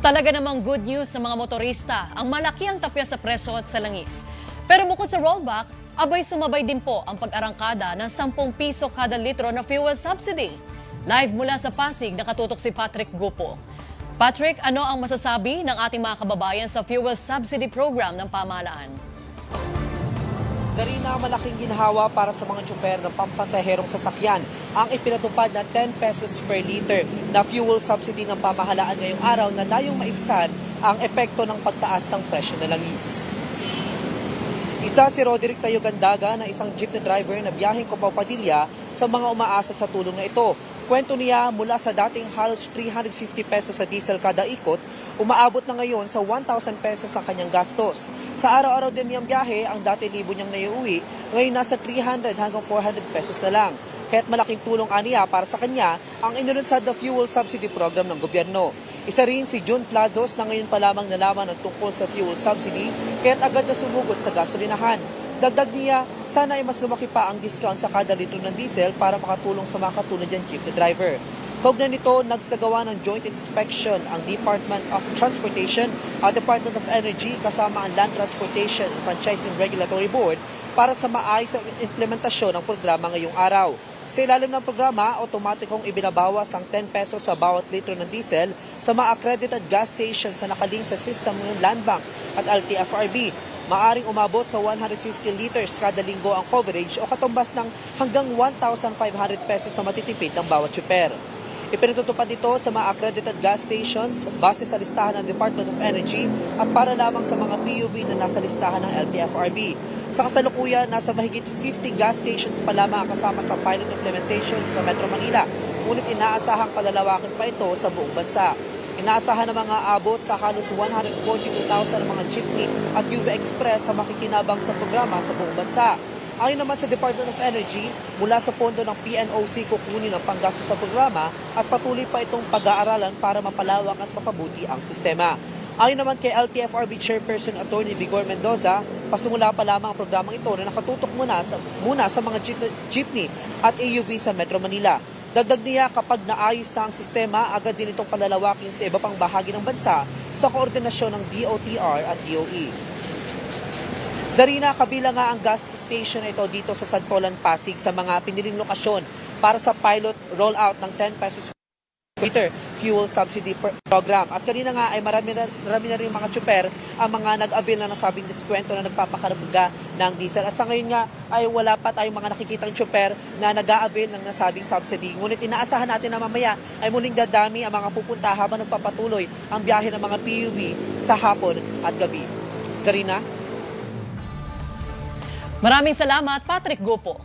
Talaga namang good news sa mga motorista ang malaki ang tapya sa presyo at sa langis. Pero bukod sa rollback, abay sumabay din po ang pag-arangkada ng 10 piso kada litro na fuel subsidy. Live mula sa Pasig, nakatutok si Patrick Gupo. Patrick, ano ang masasabi ng ating mga kababayan sa fuel subsidy program ng pamahalaan? Zarina, malaking ginhawa para sa mga tsuper ng pampasaherong sasakyan ang ipinatupad na 10 pesos per liter na fuel subsidy ng pamahalaan ngayong araw na layong maibsan ang epekto ng pagtaas ng presyo ng langis. Isa si Roderick Tayo Gandaga na isang jeepney driver na biyaheng Cubao Padilla sa mga umaasa sa tulong na ito. Kwento niya mula sa dating halos 350 pesos sa diesel kada ikot, umaabot na ngayon sa 1,000 pesos ang kanyang gastos. Sa araw-araw din niyang biyahe, ang dati libo niyang naiuwi, ngayon nasa 300 hanggang 400 pesos na lang. Kaya't malaking tulong aniya para sa kanya ang inilunsad na fuel subsidy program ng gobyerno. Isa rin si June Plazos na ngayon pa lamang nalaman ang tungkol sa fuel subsidy, kaya't agad na sumugod sa gasolinahan. Dagdag niya, sana ay mas lumaki pa ang discount sa kada litro ng diesel para makatulong sa mga katulad niyang jeepney driver. Kaugnay nito, nagsagawa ng joint inspection ang Department of Transportation at Department of Energy kasama ang Land Transportation and Franchising Regulatory Board para sa maayos na implementasyon ng programa ngayong araw. Sa ilalim ng programa, otomatikong ibinabawas ang 10 pesos sa bawat litro ng diesel sa mga accredited gas stations na nakaling sa system ng Land Bank at LTFRB. Maaring umabot sa 150 liters kada linggo ang coverage o katumbas ng hanggang 1,500 pesos na matitipid ng bawat tsuper. Ipinatutupad ito sa mga accredited gas stations base sa listahan ng Department of Energy at para lamang sa mga PUV na nasa listahan ng LTFRB. Sa kasalukuyan, nasa mahigit 50 gas stations pa lamang kasama sa pilot implementation sa Metro Manila, ngunit inaasahang palalawakin pa ito sa buong bansa. Inaasahan na mga abot sa halos 142,000 ng mga jeepney at UV Express sa makikinabang sa programa sa buong bansa. Ayon naman sa Department of Energy, mula sa pondo ng PNOC kukunin ang panggastos sa programa at patuloy pa itong pag-aaralan para mapalawak at mapabuti ang sistema. Ayon naman kay LTFRB Chairperson Attorney Vigor Mendoza, pasimula pa lamang ang programang ito na nakatutok muna sa mga jeepney at AUV sa Metro Manila. Dagdag niya, kapag naayos na ang sistema, agad din itong palalawakin sa iba pang bahagi ng bansa sa koordinasyon ng DOTR at DOE. Zarina, kabila nga ang gas station ito dito sa Santolan, Pasig sa mga piniling lokasyon para sa pilot rollout ng 10 pesos per liter fuel subsidy program. At kanina nga ay marami na rin mga tsuper ang mga nag-avail na nasabing diskwento na nagpapakarga ng diesel. At sa ngayon nga ay wala pa tayong mga nakikitang tsuper na nag-a-avail ng nasabing subsidy. Ngunit inaasahan natin na mamaya ay muling dadami ang mga pupunta habang nagpapatuloy ang biyahe ng mga PUV sa hapon at gabi. Zarina? Maraming salamat, Patrick Gupo.